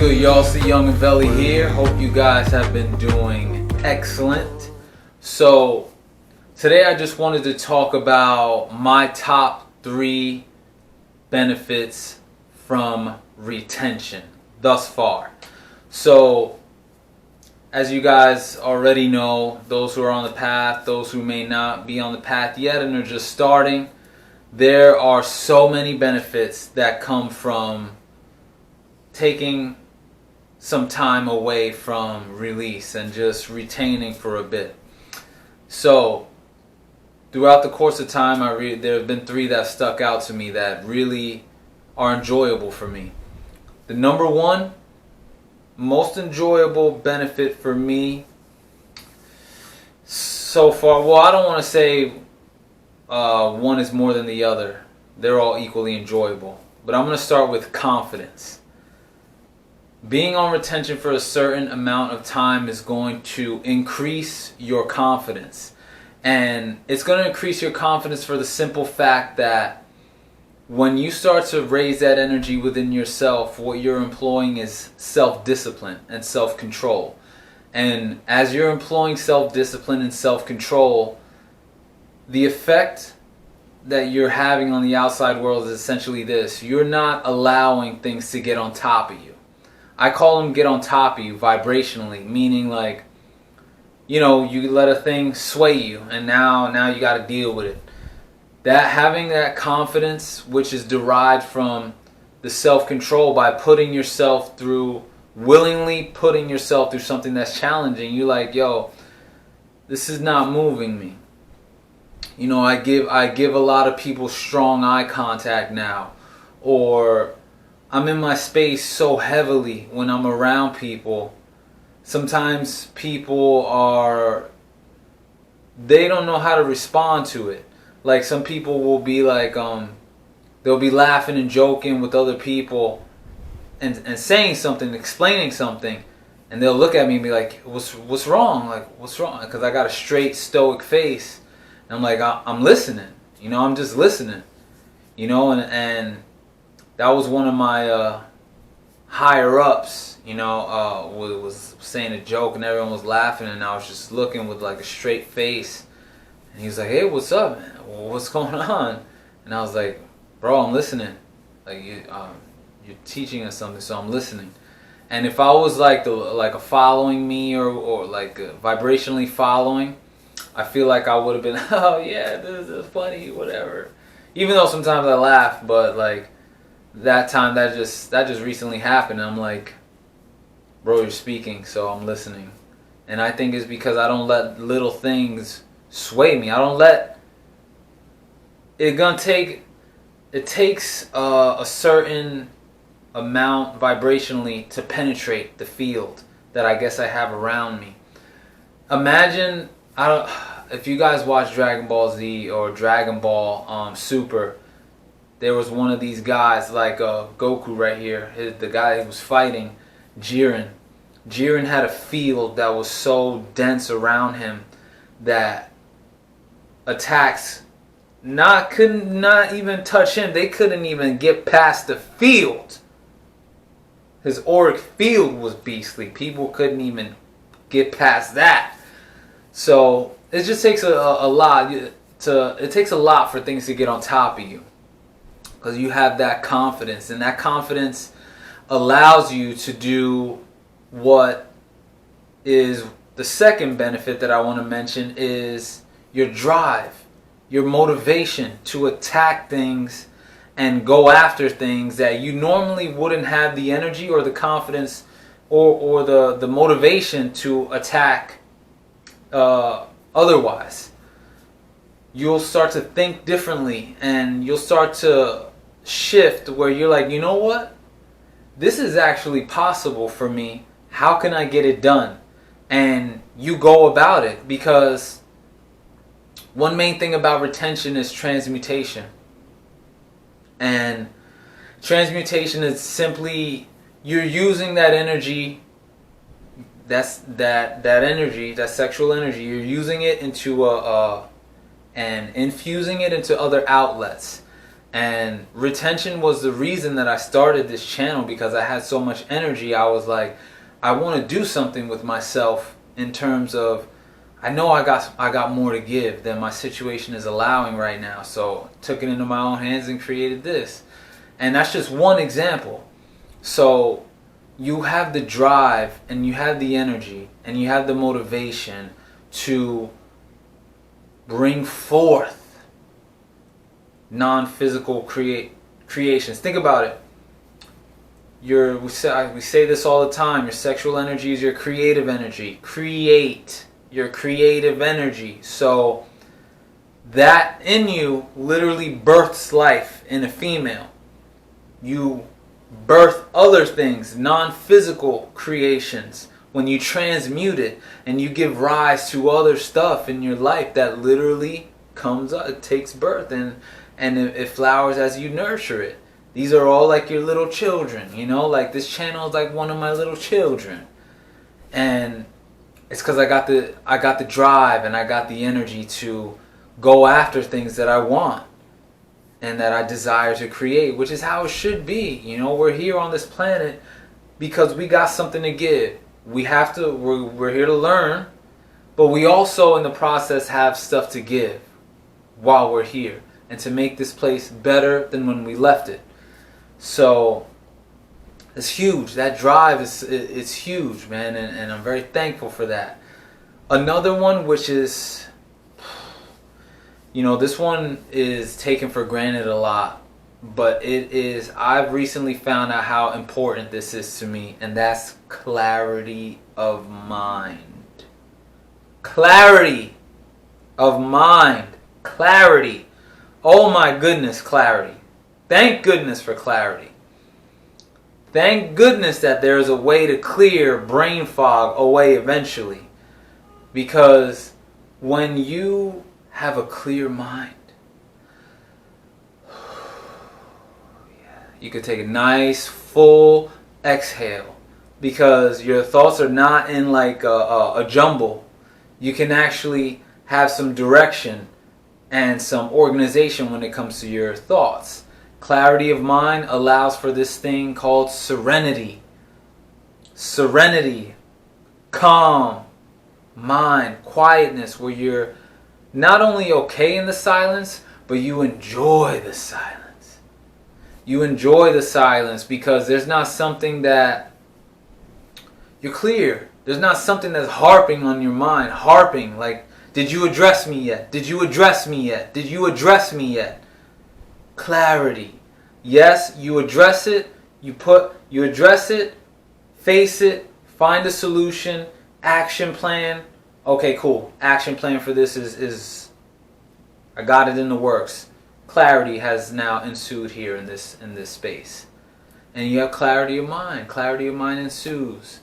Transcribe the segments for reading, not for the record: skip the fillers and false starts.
good, y'all? It's the Yungavelle here. Hope you guys have been doing excellent. So today I just wanted to talk about my top 3 benefits from retention thus far. So as you guys already know, those who are on the path, those who may not be on the path yet and are just starting, there are so many benefits that come from taking some time away from release and just retaining for a bit. So throughout the course of time, there have been 3 that stuck out to me that really are enjoyable for me. The number 1 most enjoyable benefit for me so far, well, I don't want to say one is more than the other. They're all equally enjoyable. But I'm going to start with confidence. Being on retention for a certain amount of time is going to increase your confidence. And it's going to increase your confidence for the simple fact that when you start to raise that energy within yourself, what you're employing is self-discipline and self-control. And as you're employing self-discipline and self-control, the effect that you're having on the outside world is essentially this. You're not allowing things to get on top of you. I call them get on top of you vibrationally, meaning like, you know, you let a thing sway you and now you got to deal with it. That having that confidence, which is derived from the self-control by putting yourself through, willingly putting yourself through something that's challenging. You're like, yo, this is not moving me. You know, I give a lot of people strong eye contact now, or I'm in my space so heavily when I'm around people. Sometimes people they don't know how to respond to it. Like some people will be like, they'll be laughing and joking with other people and saying something, explaining something, and they'll look at me and be like, what's wrong? Like, what's wrong? Because I got a straight stoic face. And I'm like, I'm listening. You know, I'm just listening. You know, and that was one of my higher ups, you know, was saying a joke and everyone was laughing, and I was just looking with like a straight face. And he was like, hey, what's up, man? What's going on? And I was like, bro, I'm listening. Like you're teaching us something, so I'm listening. And if I was like a following me or like vibrationally following, I feel like I would have been, oh yeah, this is funny, whatever. Even though sometimes I laugh, but like that time that just recently happened. And I'm like, bro, you're speaking, so I'm listening. And I think it's because I don't let little things sway me. I don't let it takes a certain amount vibrationally to penetrate the field that I guess I have around me. Imagine, if you guys watch Dragon Ball Z or Dragon Ball Super, there was one of these guys like Goku right here, the guy who was fighting Jiren. Jiren had a field that was so dense around him that attacks could not even touch him. They couldn't even get past the field. His auric field was beastly. People couldn't even get past that. So it just takes a lot. It takes a lot for things to get on top of you, because you have that confidence, and that confidence allows you to do what is the second benefit that I want to mention is your drive, your motivation to attack things and go after things that you normally wouldn't have the energy or the confidence or the motivation to attack otherwise. You'll start to think differently, and you'll start to shift where you're like, you know what? This is actually possible for me. How can I get it done? And you go about it, because one main thing about retention is transmutation. And transmutation is simply you're using that energy, that energy, that sexual energy, you're using it into and infusing it into other outlets. And retention was the reason that I started this channel, because I had so much energy. I was like, I want to do something with myself in terms of, I know I got more to give than my situation is allowing right now. So took it into my own hands and created this. And that's just one example. So you have the drive and you have the energy and you have the motivation to bring forth non-physical creations. Think about it. We say this all the time. Your sexual energy is your creative energy. Create your creative energy. So that in you literally births life in a female. You birth other things, non-physical creations, when you transmute it and you give rise to other stuff in your life that literally comes up. It takes birth and it flowers as you nurture it. These are all like your little children, you know, like this channel is like one of my little children. And it's because I got the drive and I got the energy to go after things that I want and that I desire to create, which is how it should be. You know, we're here on this planet because we got something to give. We're here to learn, but we also in the process have stuff to give while we're here and to make this place better than when we left it. So it's huge. That drive it's huge, man, and I'm very thankful for that. Another one, which is, you know, this one is taken for granted a lot, but I've recently found out how important this is to me, and that's clarity of mind. Clarity of mind. Clarity. Oh my goodness, clarity. Thank goodness for clarity. Thank goodness that there is a way to clear brain fog away eventually. Because when you have a clear mind, you could take a nice full exhale, because your thoughts are not in like a jumble. You can actually have some direction and some organization when it comes to your thoughts. Clarity of mind allows for this thing called serenity. Serenity, calm mind, quietness, where you're not only okay in the silence, but you enjoy the silence. You enjoy the silence because there's not something that you're clear. There's not something that's harping on your mind. Harping, like, did you address me yet? Did you address me yet? Did you address me yet? Clarity. Yes, you address it. You address it, face it, find a solution, action plan. Okay, cool. Action plan for this is I got it in the works. Clarity has now ensued here in this space. And you have clarity of mind. Clarity of mind ensues.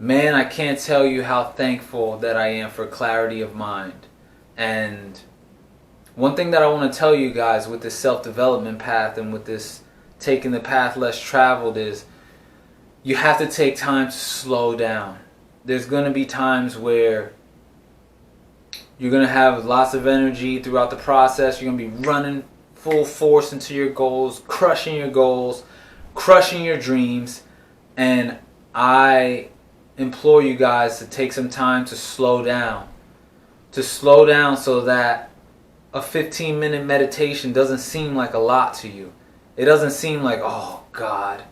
Man, I can't tell you how thankful that I am for clarity of mind. And one thing that I want to tell you guys with this self-development path and with this taking the path less traveled is you have to take time to slow down. There's going to be times where you're going to have lots of energy throughout the process. You're going to be running full force into your goals, crushing your dreams. And I implore you guys to take some time to slow down. To slow down so that a 15-minute meditation doesn't seem like a lot to you. It doesn't seem like, oh God,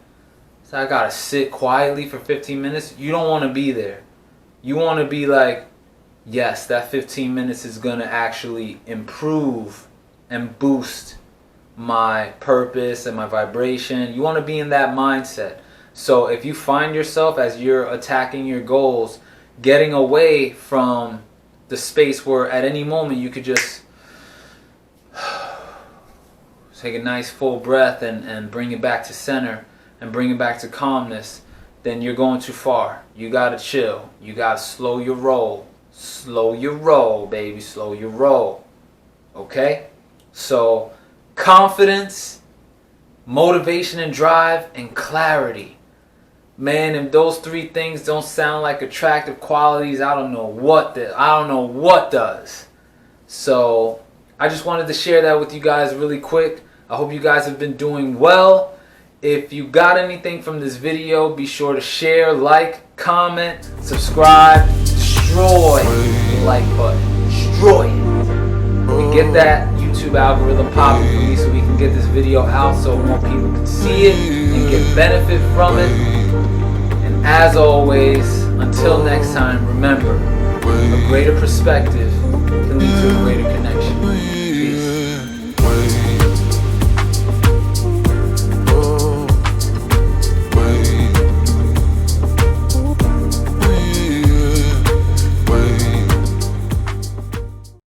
so I gotta sit quietly for 15 minutes. You don't want to be there. You want to be like, yes, that 15 minutes is going to actually improve and boost my purpose and my vibration. You want to be in that mindset. So if you find yourself as you're attacking your goals, getting away from the space where at any moment you could just take a nice full breath and bring it back to center and bring it back to calmness, then you're going too far. You gotta chill. You gotta slow your roll. Slow your roll, baby. Slow your roll. Okay? So, confidence, motivation and drive, and clarity. Man, if those three things don't sound like attractive qualities, I don't know what does. So, I just wanted to share that with you guys really quick. I hope you guys have been doing well. If you got anything from this video, be sure to share, like, comment, subscribe, destroy the like button. Destroy it. We get that YouTube algorithm popping for me so we can get this video out so more people can see it and get benefit from it. And as always, until next time, remember, a greater perspective can lead to a greater connection.